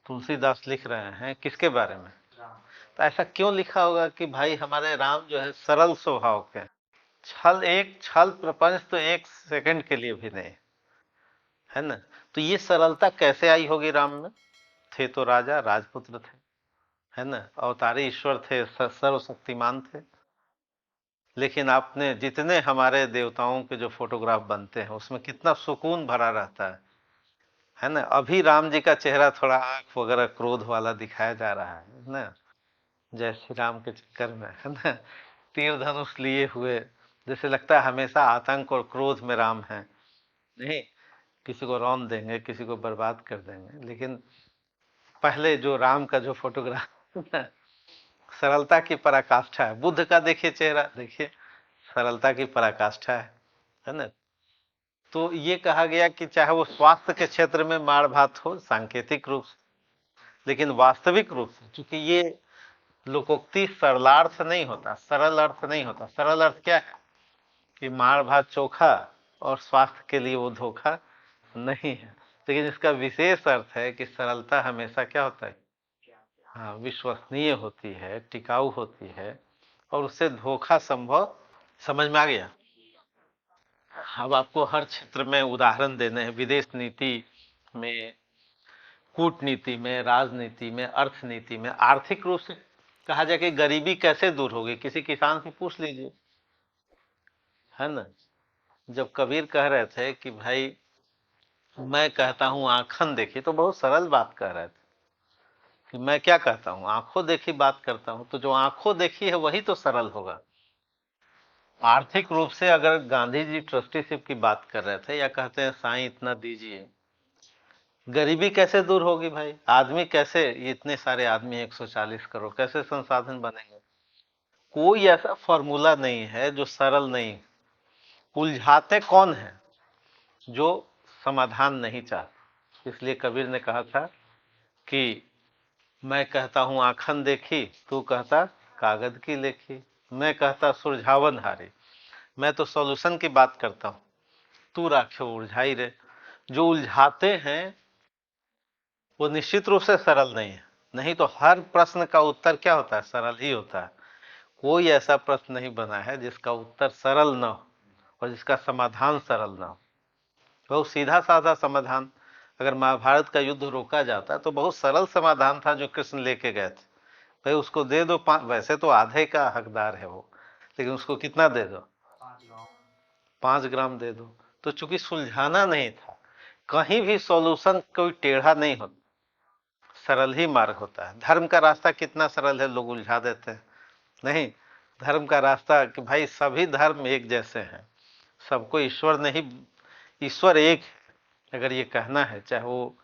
तुलसीदास लिख रहे हैं किसके बारे में? तो ऐसा क्यों लिखा होगा कि भाई हमारे राम जो है सरल स्वभाव के? छल प्रपंच तो एक सेकंड के लिए भी नहीं, है ना। तो ये सरलता कैसे आई होगी राम में? थे तो राजा राजपुत्र थे, है ना, अवतारी ईश्वर थे, सर्वशक्तिमान थे। लेकिन आपने जितने हमारे देवताओं के जो फोटोग्राफ बनते हैं उसमें कितना सुकून भरा रहता है ना। अभी राम जी का चेहरा थोड़ा आंख वगैरह क्रोध वाला दिखाया जा रहा है ना, जय श्री राम के चक्कर में, है ना। तीर धनुष लिए हुए, जैसे लगता है हमेशा आतंक और क्रोध में राम है। नहीं, किसी को रौंद देंगे, किसी को बर्बाद कर देंगे। लेकिन पहले जो राम का जो फोटोग्राफ सरलता की पराकाष्ठा है। बुद्ध का देखिए चेहरा, देखिए सरलता की पराकाष्ठा है ना। तो ये कहा गया कि चाहे वो स्वास्थ्य के क्षेत्र में मार भात हो सांकेतिक रूप से, लेकिन वास्तविक रूप से, क्योंकि ये लोकोक्ति सरलार्थ नहीं होता, सरल अर्थ नहीं होता। सरल अर्थ क्या है कि मार भात चोखा और स्वास्थ्य के लिए वो धोखा नहीं है। लेकिन इसका विशेष अर्थ है कि सरलता हमेशा क्या होता है, हाँ, विश्वसनीय होती है, टिकाऊ होती है, और उससे धोखा संभव। समझ में आ गया? अब आपको हर क्षेत्र में उदाहरण देने हैं, विदेश नीति में, कूटनीति में, राजनीति में, अर्थनीति में। आर्थिक रूप से कहा जाए कि गरीबी कैसे दूर होगी, किसी किसान से पूछ लीजिए, है ना। जब कबीर कह रहे थे कि भाई मैं कहता हूं आंखन देखी, तो बहुत सरल बात कह रहे थे कि मैं क्या कहता हूं, आंखों देखी बात करता हूं। तो जो आंखों देखी है वही तो सरल होगा। आर्थिक रूप से अगर गांधी जी ट्रस्टीशिप की बात कर रहे थे, या कहते हैं साईं इतना दीजिए, गरीबी कैसे दूर होगी भाई? आदमी कैसे, इतने सारे आदमी 140 करोड़, कैसे संसाधन बनेंगे? कोई ऐसा फॉर्मूला नहीं है जो सरल नहीं। उलझाते कौन है? जो समाधान नहीं चाहते। इसलिए कबीर ने कहा था कि मैं कहता हूं आखन देखी, तू कहता कागज की लेखी। मैं कहता सुलझावन हारी, मैं तो सॉल्यूशन की बात करता हूं, तू राखे उलझाई रे। जो उलझाते हैं वो निश्चित रूप से सरल नहीं है। नहीं तो हर प्रश्न का उत्तर क्या होता है, सरल ही होता है। कोई ऐसा प्रश्न नहीं बना है जिसका उत्तर सरल ना हो और जिसका समाधान सरल ना हो। बहुत सीधा साधा समाधान। अगर महाभारत का युद्ध रोका जाता तो बहुत सरल समाधान था जो कृष्ण लेके गए थे। भाई उसको दे दो, वैसे तो आधे का हकदार है वो, लेकिन उसको कितना दे दो, 5 ग्राम दे दो। तो चूंकि सुलझाना नहीं था, कहीं भी सॉल्यूशन कोई टेढ़ा नहीं होता, सरल ही मार्ग होता है। धर्म का रास्ता कितना सरल है, लोग उलझा देते हैं। नहीं, धर्म का रास्ता कि भाई सभी धर्म एक जैसे हैं, सबको ईश्वर नहीं, ईश्वर एक है। अगर ये कहना है, चाहे वो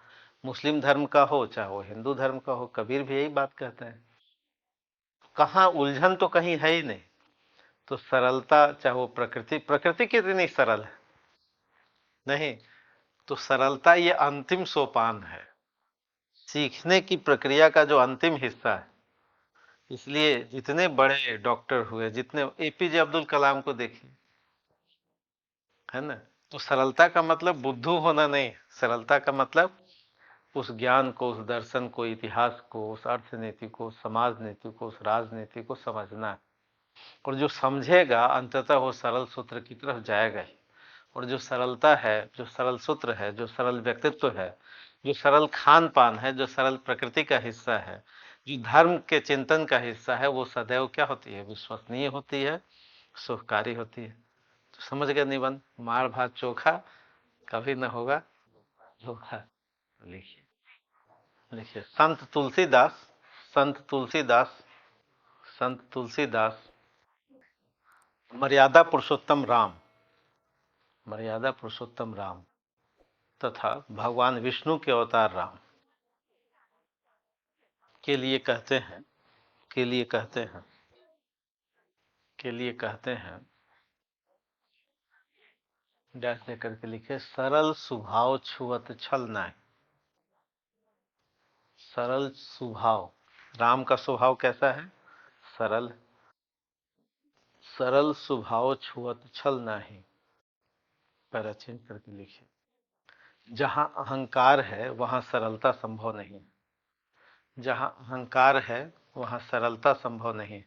मुस्लिम धर्म का हो, चाहे वो हिंदू धर्म का हो, कबीर भी यही बात कहते हैं। कहाँ उलझन तो कहीं है ही नहीं। तो सरलता, चाहे वो प्रकृति कितनी सरल है, नहीं, तो सरलता ये अंतिम सोपान है, सीखने की प्रक्रिया का जो अंतिम हिस्सा है। इसलिए जितने बड़े डॉक्टर हुए, जितने, एपीजे अब्दुल कलाम को देखिए, है ना। तो सरलता का मतलब बुद्धू होना नहीं, सरलता का मतलब उस ज्ञान को, उस दर्शन को, इतिहास को, उस अर्थनीति को, समाज नीति को, उस राजनीति को समझना। और जो समझेगा अंततः वो सरल सूत्र की तरफ जाएगा ही। और जो सरलता है, जो सरल सूत्र है, जो सरल व्यक्तित्व है, जो सरल खान पान है, जो सरल प्रकृति का हिस्सा है, जो धर्म के चिंतन का हिस्सा है, वो सदैव क्या होती है, विश्वसनीय होती है, सुखकारी होती है। तो समझ गए निबंध, मार भात चोखा कभी न होगा धोखा। लिखिए, लिखिए, संत तुलसीदास, संत तुलसीदास, संत तुलसीदास मर्यादा पुरुषोत्तम राम, मर्यादा पुरुषोत्तम राम तथा भगवान विष्णु के अवतार राम के लिए कहते हैं, के लिए कहते हैं, के लिए कहते हैं डैश देकर के लिखे, सरल स्वभाव छुअत छल नाहि। सरल स्वभाव, राम का स्वभाव कैसा है? सरल। सरल स्वभाव छुअत छल नाहि, पैरा चेंज करके लिखिए। जहां अहंकार है वहां सरलता संभव नहीं। जहां अहंकार है वहां सरलता संभव नहीं।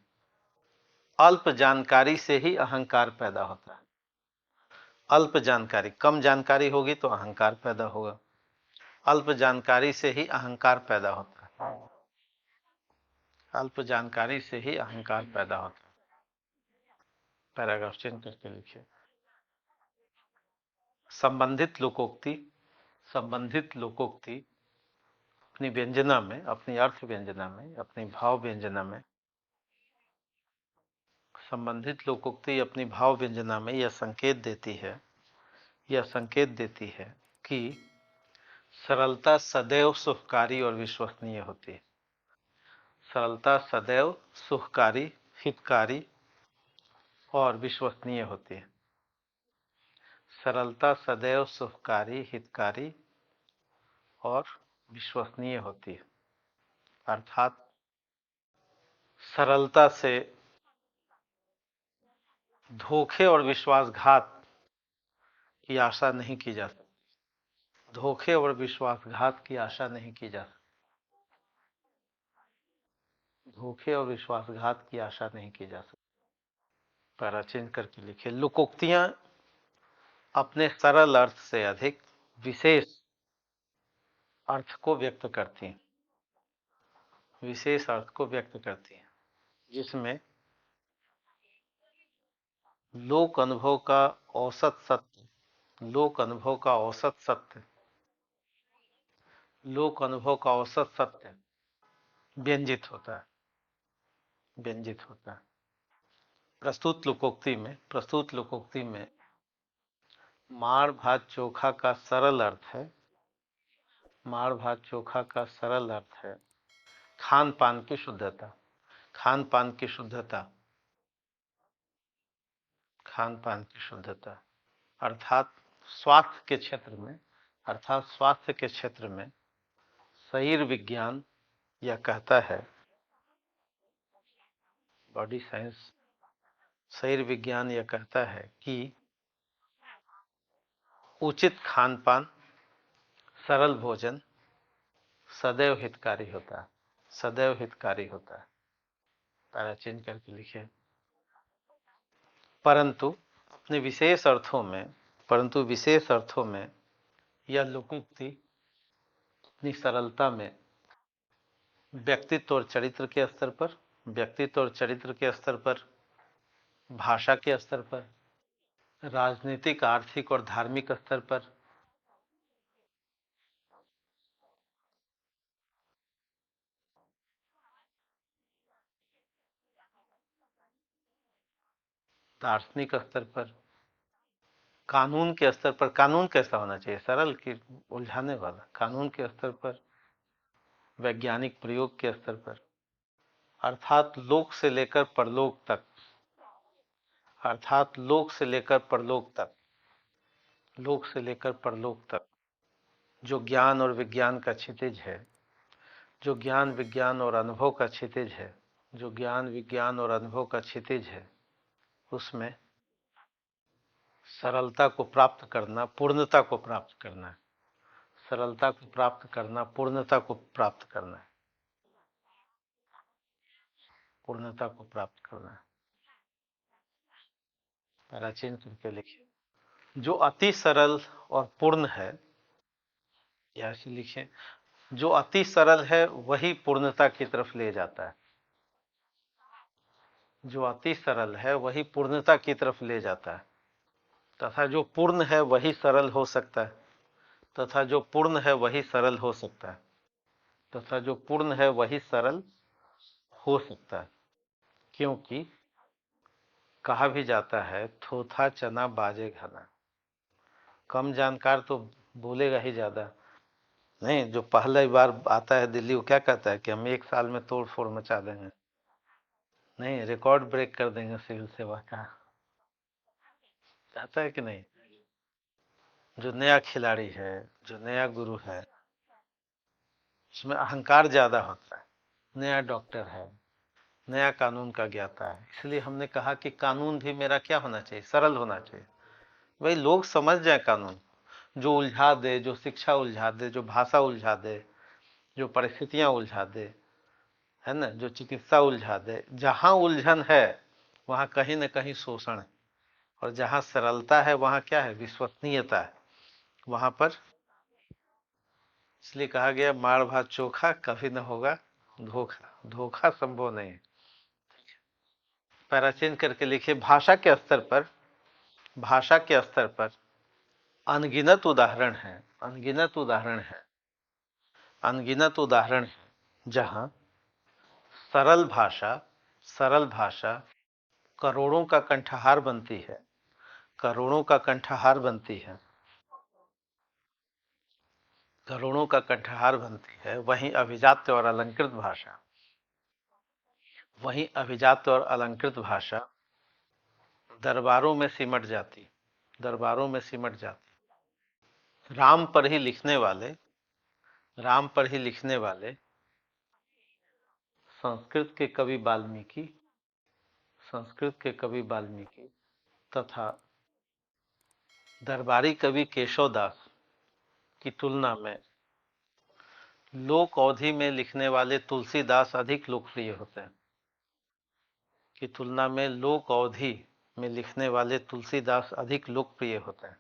अल्प जानकारी से ही अहंकार पैदा होता है। अल्प जानकारी, कम जानकारी होगी तो अहंकार पैदा होगा। अल्प जानकारी से ही अहंकार पैदा होता है। अल्प जानकारी से ही अहंकार पैदा होता है। पैराग्राफ चेंज करके लिखिए। संबंधित लोकोक्ति, संबंधित लोकोक्ति अपनी व्यंजना में, अपनी अर्थ व्यंजना में, अपनी भाव व्यंजना में, संबंधित लोकोक्ति अपनी भाव व्यंजना में यह संकेत देती है, यह संकेत देती है कि सरलता सदैव सुखकारी और विश्वसनीय होती है। सरलता सदैव सुखकारी, हितकारी और विश्वसनीय होती है। सरलता सदैव सुखकारी, हितकारी और विश्वसनीय होती है। अर्थात सरलता से धोखे और विश्वासघात की आशा नहीं की जा सकती। धोखे और विश्वासघात की आशा नहीं की जा सकती। धोखे और विश्वासघात की आशा नहीं की जा सकती। पैरा चेंज करके लिखिए। लोकोक्तियां अपने सरल अर्थ से अधिक विशेष अर्थ को व्यक्त करती हैं। विशेष अर्थ को व्यक्त करती हैं, जिसमें लोक अनुभव का औसत सत्य, लोक अनुभव का औसत सत्य, लोक अनुभव का औसत सत्य व्यंजित होता है, व्यंजित होता है। प्रस्तुत लोकोक्ति में माड़ भात चोखा का सरल अर्थ है, माड़ भात चोखा का सरल अर्थ है खान पान की शुद्धता। खान पान की शुद्धता, खान पान की शुद्धता अर्थात स्वास्थ्य के क्षेत्र में, अर्थात स्वास्थ्य के क्षेत्र में शरीर विज्ञान यह कहता है, बॉडी साइंस, शरीर विज्ञान यह कहता है कि उचित खान पान, सरल भोजन सदैव हितकारी होता है, सदैव हितकारी होता है। पैरा चेंज करके लिखिए। परंतु अपने विशेष अर्थों में, परंतु विशेष अर्थों में यह लोकोक्ति अपनी सरलता में व्यक्तित्व और चरित्र के स्तर पर, व्यक्तित्व और चरित्र के स्तर पर, भाषा के स्तर पर, राजनीतिक, आर्थिक और धार्मिक स्तर पर, दार्शनिक स्तर पर, कानून के स्तर पर, कानून कैसा होना चाहिए, सरल कि उलझाने वाला, कानून के स्तर पर, वैज्ञानिक प्रयोग के स्तर पर, अर्थात लोक से लेकर परलोक तक, अर्थात लोक से लेकर परलोक तक, लोक से लेकर परलोक तक जो ज्ञान और विज्ञान का क्षितिज है, जो ज्ञान विज्ञान और अनुभव का क्षितिज है, जो ज्ञान विज्ञान और अनुभव का क्षितिज है, उसमें सरलता को प्राप्त करना, पूर्णता को प्राप्त करना है। सरलता को प्राप्त करना, पूर्णता को प्राप्त करना है, पूर्णता को प्राप्त करना है। पैराचीन करके लिखिए। जो अति सरल और पूर्ण है, या से लिखें, जो अति सरल है वही पूर्णता की तरफ ले जाता है। जो अति सरल है वही पूर्णता की तरफ ले जाता है, तथा जो पूर्ण है वही सरल हो सकता है, तथा जो पूर्ण है वही सरल हो सकता है, तथा जो पूर्ण है वही सरल हो सकता है। क्योंकि कहा भी जाता है, थोथा चना बाजे घना। कम जानकार तो बोलेगा ही ज्यादा। नहीं, जो पहली बार आता है दिल्ली, वो क्या कहता है कि हम 1 साल में तोड़ फोड़ मचा देंगे, नहीं रिकॉर्ड ब्रेक कर देंगे सिविल सेवा का, चाहता है कि नहीं? जो नया खिलाड़ी है, जो नया गुरु है, उसमें अहंकार ज्यादा होता है। नया डॉक्टर है, नया कानून का ज्ञाता है, इसलिए हमने कहा कि कानून भी मेरा क्या होना चाहिए, सरल होना चाहिए। भाई लोग समझ जाए कानून, जो उलझा दे, जो शिक्षा उलझा दे, जो भाषा उलझा दे, जो परिस्थितियां उलझा दे, है ना, जो चिकित्सा उलझा दे, जहां उलझन है वहां कहीं ना कहीं शोषण है, और जहां सरलता है वहां क्या है, विश्वसनीयता है। वहां पर इसलिए कहा गया मार भात चोखा कभी न होगा धोखा, धोखा संभव नहीं है। पैराचेंज करके लिखिए, भाषा के स्तर पर, भाषा के स्तर पर अनगिनत उदाहरण है, अनगिनत उदाहरण है, अनगिनत उदाहरण है जहां सरल भाषा, सरल भाषा करोड़ों का कंठहार बनती है, करोड़ों का कंठहार बनती है, करोड़ों का कंठहार बनती है। वहीं अभिजात्य और अलंकृत भाषा, वहीं अभिजात्य और अलंकृत भाषा दरबारों में सिमट जाती, दरबारों में सिमट जाती। राम पर ही लिखने वाले, राम पर ही लिखने वाले संस्कृत के कवि वाल्मीकि, संस्कृत के कवि वाल्मीकि तथा दरबारी कवि केशवदास की तुलना में लोक अवधि में लिखने वाले तुलसीदास अधिक लोकप्रिय होते हैं, की तुलना में लोक अवधि में लिखने वाले तुलसीदास अधिक लोकप्रिय होते हैं,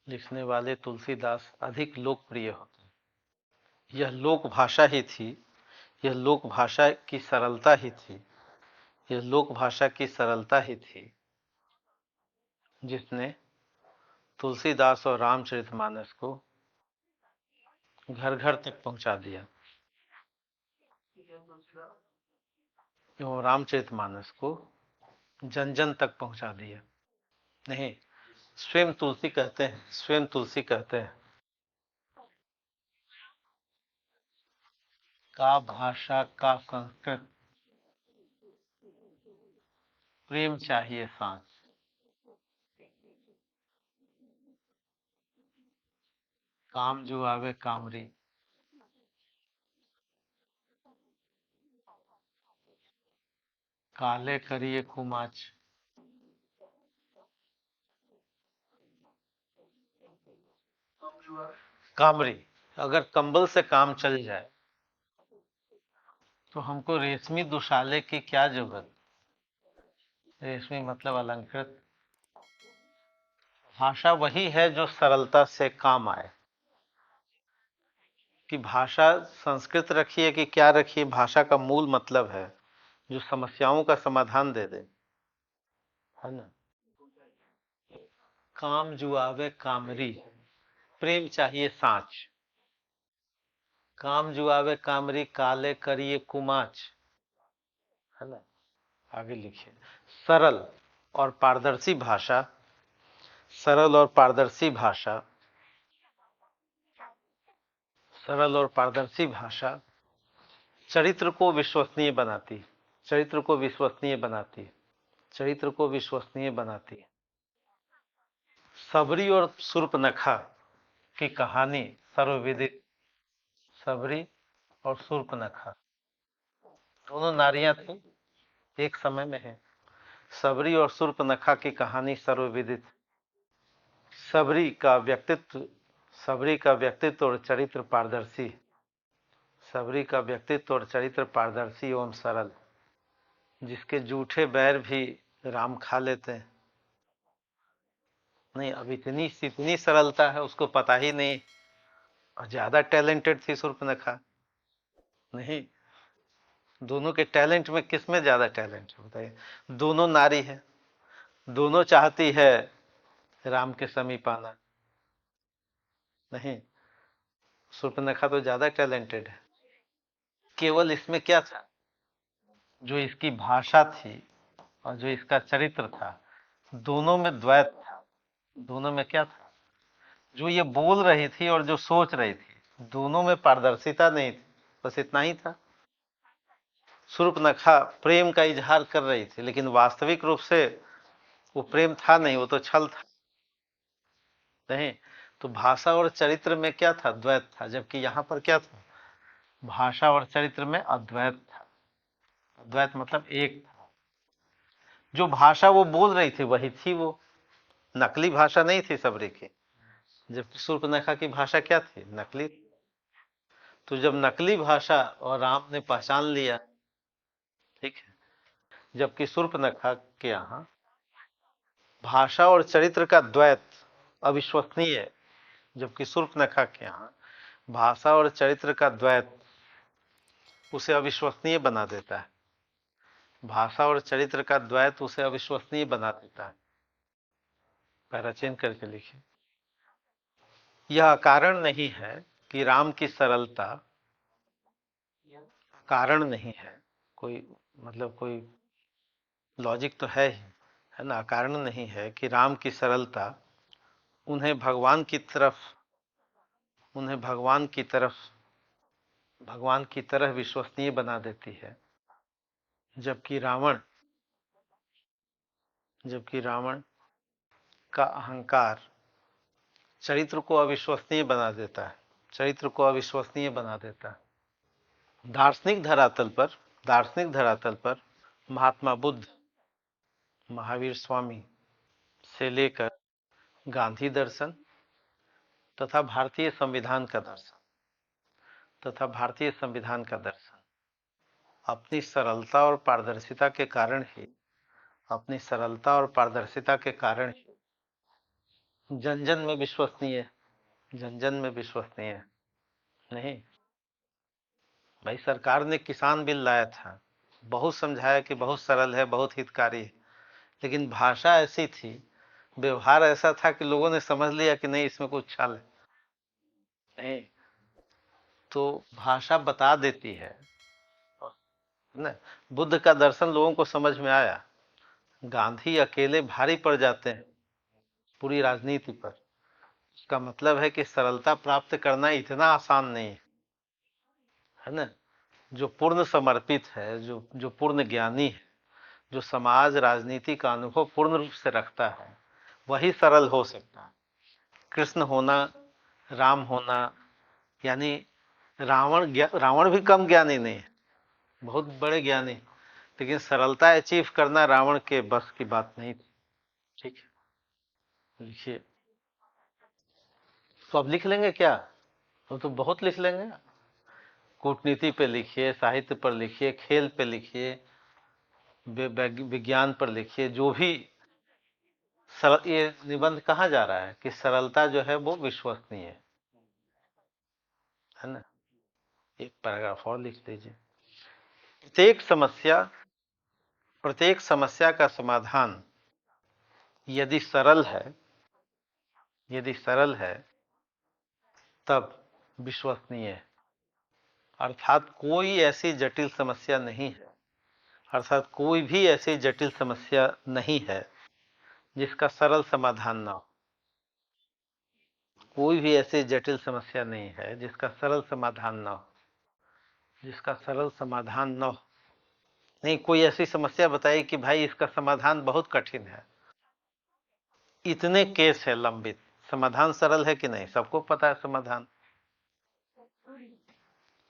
लिखने वाले तुलसीदास अधिक लोकप्रिय होते हैं। यह लोक भाषा ही थी, यह लोक भाषा की सरलता ही थी, यह लोक भाषा की सरलता ही थी जिसने तुलसीदास और रामचरितमानस को घर घर तक पहुंचा दिया, एवं रामचरितमानस को जन जन तक पहुंचा दिया। नहीं, स्वयं तुलसी कहते हैं, स्वयं तुलसी कहते हैं, का भाषा का संस्कृत, प्रेम चाहिए सांस, काम जो आवे कामरी, काले करिए कुमाच। कामरी, अगर कंबल से काम चल जाए तो हमको रेशमी दुशाले की क्या जरूरत। रेशमी मतलब अलंकृत। भाषा वही है जो सरलता से काम आए, कि भाषा संस्कृत रखिए कि क्या रखिए, भाषा का मूल मतलब है जो समस्याओं का समाधान दे दे, है ना। काम जुआवे कामरी, प्रेम चाहिए सांच, काम जुआवे कामरी, काले करिए कुमाच, है ना। आगे लिखिए, सरल और पारदर्शी भाषा, सरल और पारदर्शी भाषा, सरल और पारदर्शी भाषा चरित्र को विश्वसनीय बनाती, चरित्र को विश्वसनीय बनाती, चरित्र को विश्वसनीय बनाती है। सबरी और शूर्पणखा की कहानी सर्वविदित, सबरी और शूर्पणखा दोनों नारियां थी, एक समय में है। सबरी और शूर्पणखा की कहानी सर्वविदित। सबरी का व्यक्तित्व, सबरी का व्यक्तित्व और चरित्र पारदर्शी, सबरी का व्यक्तित्व और चरित्र पारदर्शी एवं सरल, जिसके जूठे बैर भी राम खा लेते हैं। नहीं, अब इतनी सरलता है उसको पता ही नहीं, और ज्यादा टैलेंटेड थी शूर्पणखा। नहीं, दोनों के टैलेंट में किस में ज्यादा टैलेंट है बताइए। दोनों नारी है, दोनों चाहती है राम के समीप आना। नहीं, शूर्पणखा तो ज्यादा टैलेंटेड है। केवल इसमें क्या था, जो इसकी भाषा थी और जो इसका चरित्र था, दोनों में द्वैत था। दोनों में क्या था, जो ये बोल रही थी और जो सोच रही थी, दोनों में पारदर्शिता नहीं थी, बस इतना ही था। शूर्पणखा प्रेम का इजहार कर रही थी, लेकिन वास्तविक रूप से वो प्रेम था नहीं, वो तो छल था। नहीं, तो भाषा और चरित्र में क्या था? द्वैत था। जबकि यहाँ पर क्या था? भाषा और चरित्र में अद्वैत था। अद्वैत मतलब एक था। जो भाषा वो बोल रही थी वही थी, वो नकली भाषा नहीं थी सबरी की। जबकि शूर्पणखा की भाषा क्या थी? नकली। तो जब नकली भाषा और राम ने पहचान लिया, ठीक है, जबकि शूर्पणखा के यहाँ भाषा और चरित्र का द्वैत अविश्वसनीय है, जबकि शूर्पणखा के यहाँ भाषा और चरित्र का द्वैत उसे अविश्वसनीय बना देता है। भाषा और चरित्र का द्वैत उसे अविश्वसनीय बना देता है। पैरा चेंज करके लिखिए। यह कारण नहीं है कि राम की सरलता, कारण नहीं है कोई, मतलब कोई लॉजिक तो है ही, है ना। कारण नहीं है कि राम की सरलता उन्हें भगवान की तरफ, उन्हें भगवान की तरह विश्वसनीय बना देती है। जबकि रावण जबकि रावण का अहंकार चरित्र को अविश्वसनीय बना देता है, चरित्र को अविश्वसनीय बना देता है। दार्शनिक धरातल पर महात्मा बुद्ध, महावीर स्वामी से लेकर गांधी दर्शन तथा भारतीय संविधान का दर्शन अपनी सरलता और पारदर्शिता के कारण ही अपनी सरलता और पारदर्शिता के कारण ही जन जन में विश्वसनीय, जन जन में विश्वसनीय नहीं। भाई सरकार ने किसान बिल लाया था, बहुत समझाया कि बहुत सरल है, बहुत हितकारी है, लेकिन भाषा ऐसी थी, व्यवहार ऐसा था कि लोगों ने समझ लिया कि नहीं इसमें कुछ छल है। नहीं, तो भाषा बता देती है ना। बुद्ध का दर्शन लोगों को समझ में आया। गांधी अकेले भारी पड़ जाते हैं पूरी राजनीति पर। इसका मतलब है कि सरलता प्राप्त करना इतना आसान नहीं है ना। जो पूर्ण समर्पित है, जो पूर्ण ज्ञानी है, जो समाज राजनीति का अनुभव पूर्ण रूप से रखता है, वही सरल हो सकता है। कृष्ण होना, राम होना, यानी रावण भी कम ज्ञानी नहीं है, बहुत बड़े ज्ञानी, लेकिन सरलता अचीव करना रावण के बस की बात नहीं थी। ठीक है, लिखिए। तो अब लिख लेंगे क्या? तो बहुत लिख लेंगे। कूटनीति पे लिखिए, साहित्य पर लिखिए, खेल पे लिखिए, विज्ञान पर लिखिए, जो भी सरल। ये निबंध कहाँ जा रहा है कि सरलता जो है वो विश्वसनीय है ना। एक पैराग्राफ और लिख दीजिए। प्रत्येक समस्या प्रत्येक समस्या का समाधान यदि सरल है, यदि सरल है तब विश्वसनीय है। अर्थात कोई ऐसी जटिल समस्या नहीं है, अर्थात कोई भी ऐसी जटिल समस्या नहीं है जिसका सरल समाधान ना हो। कोई भी ऐसी जटिल समस्या नहीं है जिसका सरल समाधान ना हो, जिसका सरल समाधान न हो। नहीं, कोई ऐसी समस्या बताइए कि भाई इसका समाधान बहुत कठिन है। इतने केस है लंबित, समाधान सरल है कि नहीं? सबको पता है समाधान।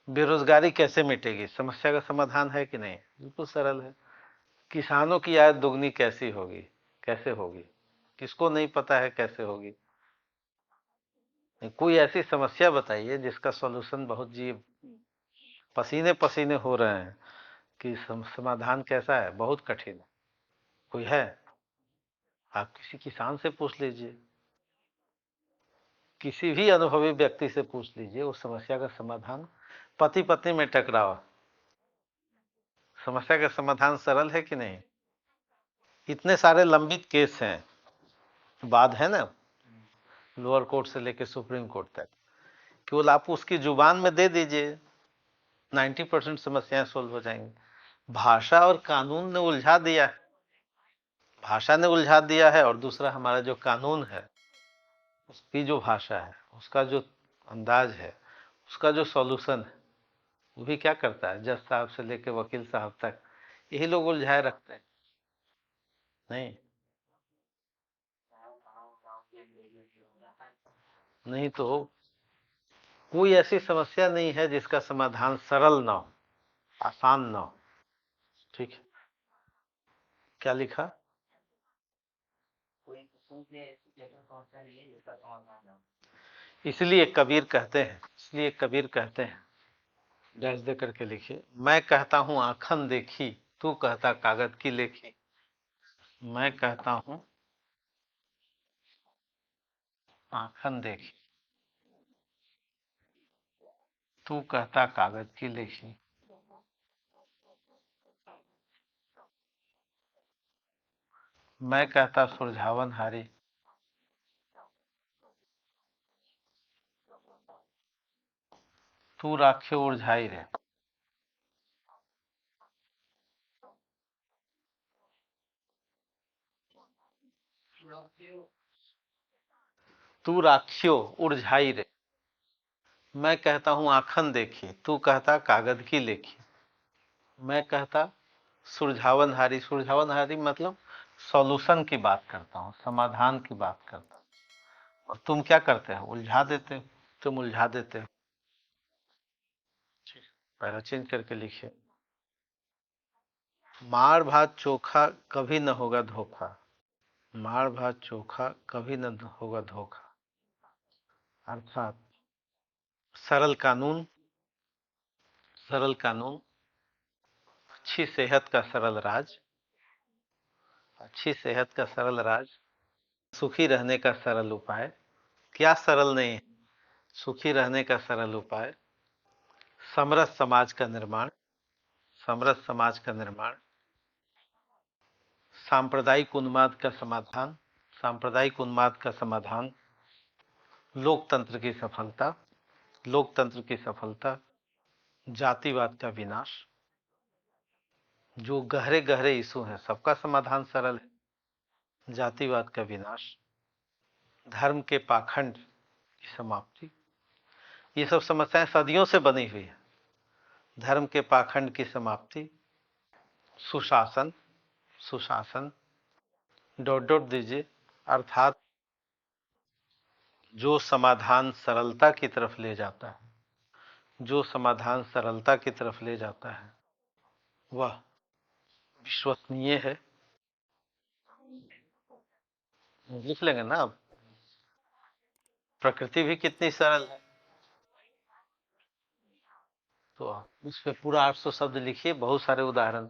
बेरोजगारी कैसे मिटेगी? समस्या का समाधान है कि नहीं? बिल्कुल सरल है। किसानों की आय दोगुनी कैसी होगी? कैसे होगी? किसको नहीं पता है कैसे होगी? कोई ऐसी समस्या बताइए जिसका सॉल्यूशन बहुत जी पसीने पसीने हो रहे हैं कि समाधान कैसा है, बहुत कठिन है। कोई है? आप किसी किसान से पूछ लीजिए, किसी भी अनुभवी व्यक्ति से पूछ लीजिए, उस समस्या का समाधान। पति पत्नी में टकराव, समस्या का समाधान सरल है कि नहीं? इतने सारे लंबित केस हैं, वाद है ना, लोअर कोर्ट से लेकर सुप्रीम कोर्ट तक। केवल आप उसकी जुबान में दे दीजिए, 90% समस्याएं सोल्व हो जाएंगी। भाषा और कानून ने उलझा दिया है, भाषा ने उलझा दिया है, और दूसरा हमारा जो कानून है, उसकी जो भाषा है, उसका जो अंदाज है, उसका जो सॉल्यूशन है, वो भी क्या करता है, जज साहब से लेके वकील साहब तक यही लोग उलझाए रखते हैं। नहीं, नहीं तो कोई ऐसी समस्या नहीं है जिसका समाधान सरल ना हो, आसान ना हो। ठीक है, क्या लिखा? इसलिए कबीर कहते हैं, डैश दे करके लिखिए, मैं कहता हूं आखन देखी, तू कहता कागज की लेखी। मैं कहता हूं आखन देखी, तू कहता कागज की लेखी। मैं कहता सुरझावन हारी, तू राख्यो उलझाई रे। तू राख्यो उलझाई रे। मैं कहता हूं आखन देखी, तू कहता कागज की लेखी। मैं कहता सुलझावन हारी, सुलझावन हारी मतलब सॉल्यूशन की बात करता हूं, समाधान की बात करता हूं। और तुम क्या करते हो? उलझा देते हो। तुम उलझा देते हो। पहला चेंज करके लिखिए, मार भात चोखा कभी न होगा धोखा। मार भात चोखा कभी न होगा धोखा। अर्थात सरल कानून, सरल कानून, अच्छी सेहत का सरल राज, अच्छी सेहत का सरल राज, सुखी रहने का सरल उपाय। क्या सरल नहीं है? सुखी रहने का सरल उपाय, समरस समाज का निर्माण, समरस समाज का निर्माण, सांप्रदायिक उन्माद का समाधान, सांप्रदायिक उन्माद का समाधान, लोकतंत्र की सफलता, लोकतंत्र की सफलता, जातिवाद का विनाश। जो गहरे गहरे इशू हैं सबका समाधान सरल है। जातिवाद का विनाश, धर्म के पाखंड की समाप्ति। ये सब समस्याएं सदियों से बनी हुई है। धर्म के पाखंड की समाप्ति, सुशासन, सुशासन, डॉट डॉट दीजिए, अर्थात जो समाधान सरलता की तरफ ले जाता है, जो समाधान सरलता की तरफ ले जाता है वह विश्वसनीय है। लिख लेंगे ना अब? प्रकृति भी कितनी सरल है। तो आप इस पे पूरा 800 शब्द लिखिए, बहुत सारे उदाहरण